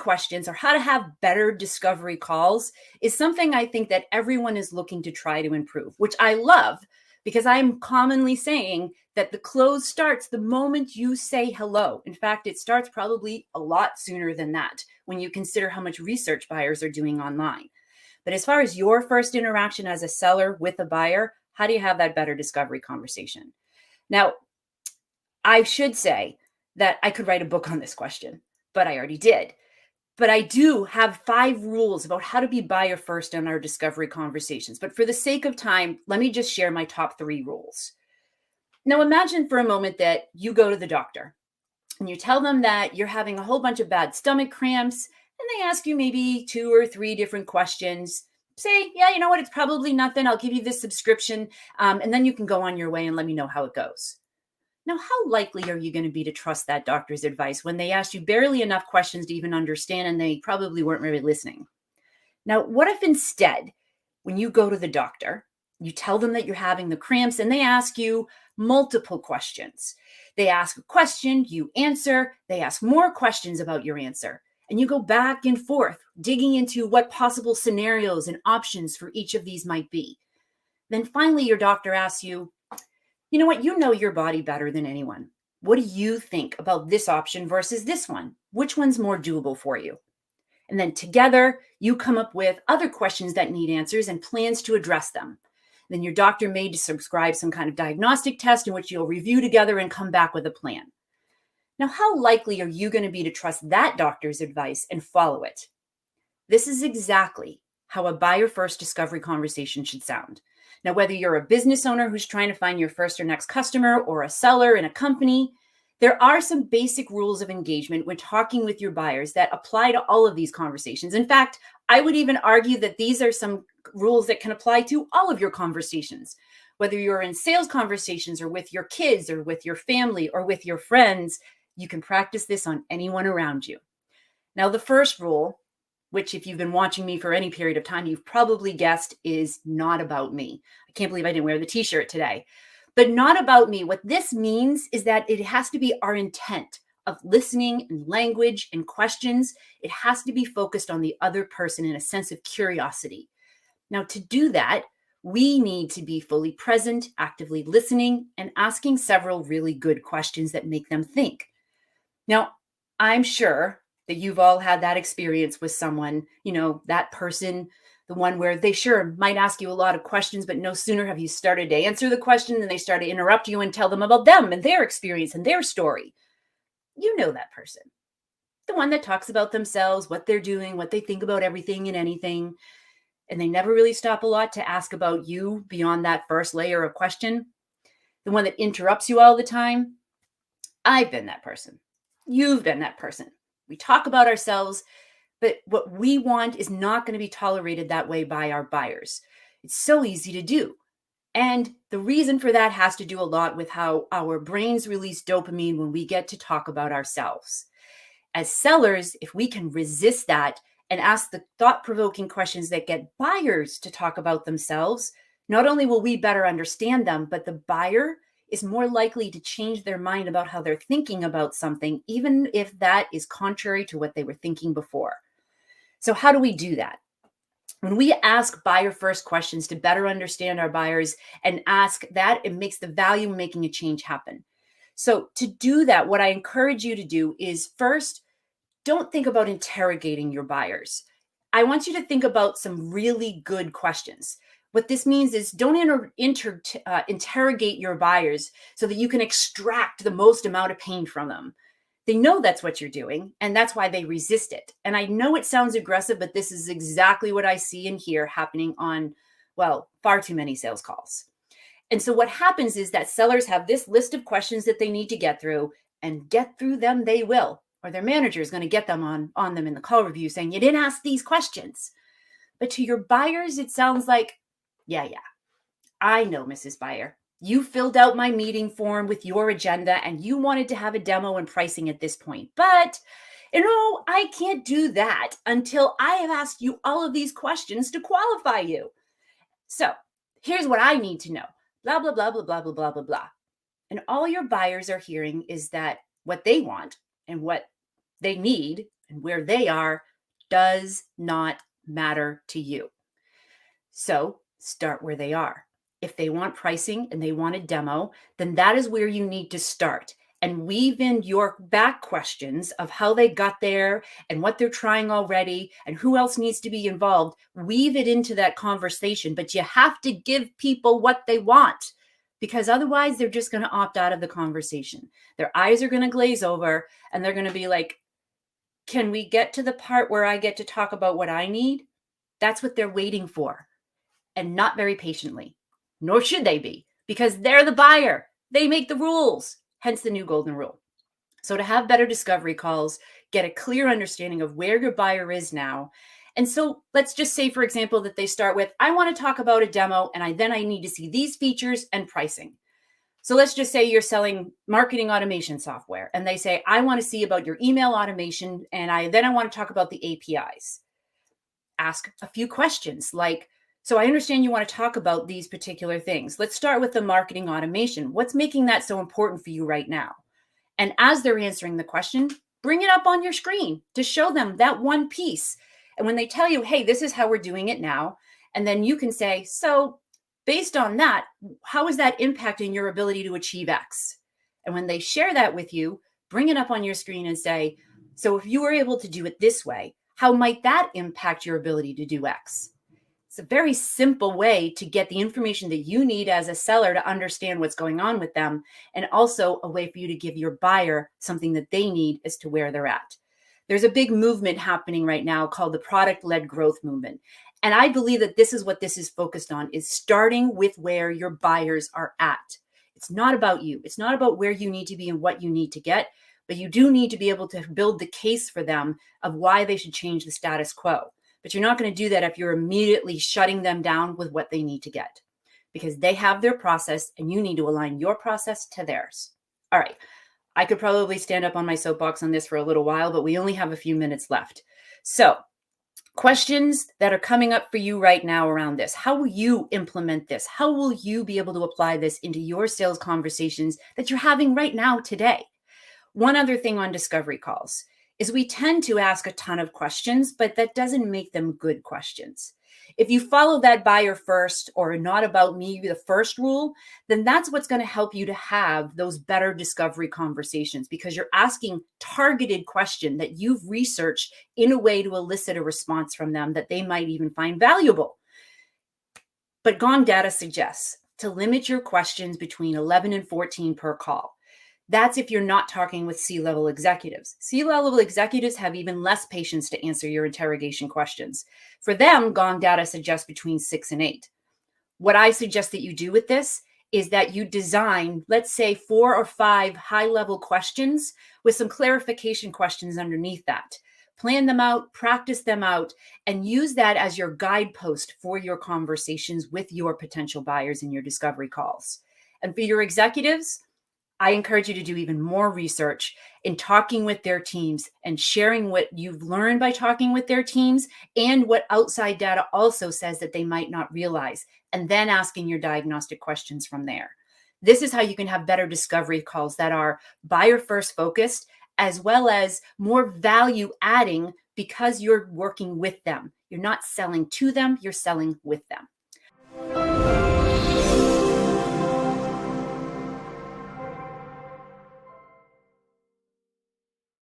questions or how to have better discovery calls is something I think that everyone is looking to try to improve, which I love because I'm commonly saying that the close starts the moment you say hello. In fact, it starts probably a lot sooner than that when you consider how much research buyers are doing online. But as far as your first interaction as a seller with a buyer, how do you have that better discovery conversation? Now, I should say that I could write a book on this question, but I already did. But I do have 5 rules about how to be buyer first in our discovery conversations. But for the sake of time, let me just share my top 3 rules. Now, imagine for a moment that you go to the doctor and you tell them that you're having a whole bunch of bad stomach cramps, and they ask you maybe 2 or 3 different questions. Say, yeah, you know what? It's probably nothing. I'll give you this subscription, and then you can go on your way and let me know how it goes. Now, how likely are you going to be to trust that doctor's advice when they asked you barely enough questions to even understand and they probably weren't really listening? Now, what if instead, when you go to the doctor, you tell them that you're having the cramps and they ask you multiple questions? They ask a question, you answer, they ask more questions about your answer, and you go back and forth, digging into what possible scenarios and options for each of these might be. Then finally, your doctor asks you, you know what? You know your body better than anyone. What do you think about this option versus this one? Which one's more doable for you? And then together, you come up with other questions that need answers and plans to address them. Then your doctor may prescribe some kind of diagnostic test in which you'll review together and come back with a plan. Now, how likely are you going to be to trust that doctor's advice and follow it? This is exactly how a buyer-first discovery conversation should sound. Now, whether you're a business owner who's trying to find your first or next customer or a seller in a company, there are some basic rules of engagement when talking with your buyers that apply to all of these conversations. In fact, I would even argue that these are some rules that can apply to all of your conversations, whether you're in sales conversations or with your kids or with your family or with your friends. You can practice this on anyone around you. Now, the first rule, which if you've been watching me for any period of time, you've probably guessed is not about me. I can't believe I didn't wear the t-shirt today. But not about me. What this means is that it has to be our intent of listening and language and questions. It has to be focused on the other person in a sense of curiosity. Now, to do that, we need to be fully present, actively listening, and asking several really good questions that make them think. Now, I'm sure that you've all had that experience with someone, that person, the one where they sure might ask you a lot of questions, but no sooner have you started to answer the question than they start to interrupt you and tell them about them and their experience and their story. You know that person, the one that talks about themselves, what they're doing, what they think about everything and anything, and they never really stop a lot to ask about you beyond that first layer of question. The one that interrupts you all the time. I've been that person. You've been that person. We talk about ourselves, but what we want is not going to be tolerated that way by our buyers. It's so easy to do. And the reason for that has to do a lot with how our brains release dopamine when we get to talk about ourselves. As sellers, if we can resist that and ask the thought-provoking questions that get buyers to talk about themselves, not only will we better understand them, but the buyer is more likely to change their mind about how they're thinking about something, even if that is contrary to what they were thinking before. So how do we do that? When we ask buyer first questions to better understand our buyers and ask that, it makes the value in making a change happen. So to do that, what I encourage you to do is first, don't think about interrogating your buyers. I want you to think about some really good questions. What this means is don't interrogate your buyers so that you can extract the most amount of pain from them. They know that's what you're doing, and that's why they resist it. And I know it sounds aggressive, but this is exactly what I see and hear happening on, far too many sales calls. And so what happens is that sellers have this list of questions that they need to get through, and get through them they will, or their manager is going to get them on them in the call review saying, you didn't ask these questions. But to your buyers, it sounds like, yeah, I know, Mrs. Buyer. You filled out my meeting form with your agenda and you wanted to have a demo and pricing at this point. But, I can't do that until I have asked you all of these questions to qualify you. So here's what I need to know. Blah, blah, blah, blah, blah, blah, blah, blah, blah. And all your buyers are hearing is that what they want and what they need and where they are does not matter to you. So start where they are. If they want pricing and they want a demo, then that is where you need to start, and weave in your back questions of how they got there and what they're trying already and who else needs to be involved. Weave it into that conversation, but you have to give people what they want, because otherwise they're just going to opt out of the conversation. Their eyes are going to glaze over and they're going to be like, can we get to the part where I get to talk about what I need? That's what they're waiting for, and not very patiently. Nor should they be, because they're the buyer. They make the rules, hence the new golden rule. So to have better discovery calls, get a clear understanding of where your buyer is now. And so let's just say, for example, that they start with, I want to talk about a demo, and then I need to see these features and pricing. So let's just say you're selling marketing automation software, and they say, I want to see about your email automation, and then I want to talk about the APIs. Ask a few questions like, so I understand you want to talk about these particular things. Let's start with the marketing automation. What's making that so important for you right now? And as they're answering the question, bring it up on your screen to show them that one piece. And when they tell you, hey, this is how we're doing it now, and then you can say, so based on that, how is that impacting your ability to achieve X? And when they share that with you, bring it up on your screen and say, so if you were able to do it this way, how might that impact your ability to do X? It's a very simple way to get the information that you need as a seller to understand what's going on with them, and also a way for you to give your buyer something that they need as to where they're at. There's a big movement happening right now called the product-led growth movement. And I believe that this is what this is focused on, is starting with where your buyers are at. It's not about you. It's not about where you need to be and what you need to get, but you do need to be able to build the case for them of why they should change the status quo. But you're not going to do that if you're immediately shutting them down with what they need to get, because they have their process and you need to align your process to theirs. All right. I could probably stand up on my soapbox on this for a little while, but we only have a few minutes left. So questions that are coming up for you right now around this. How will you implement this? How will you be able to apply this into your sales conversations that you're having right now today? One other thing on discovery calls is we tend to ask a ton of questions, but that doesn't make them good questions. If you follow that buyer first or not about me, the first rule, then that's what's going to help you to have those better discovery conversations, because you're asking targeted question that you've researched in a way to elicit a response from them that they might even find valuable. But Gong Data suggests to limit your questions between 11 and 14 per call. That's if you're not talking with C-level executives. C-level executives have even less patience to answer your interrogation questions. For them, Gong Data suggests between 6 and 8. What I suggest that you do with this is that you design, let's say, 4 or 5 high-level questions with some clarification questions underneath that. Plan them out, practice them out, and use that as your guidepost for your conversations with your potential buyers in your discovery calls. And for your executives, I encourage you to do even more research in talking with their teams and sharing what you've learned by talking with their teams and what outside data also says that they might not realize, and then asking your diagnostic questions from there. This is how you can have better discovery calls that are buyer first focused, as well as more value adding, because you're working with them. You're not selling to them, you're selling with them.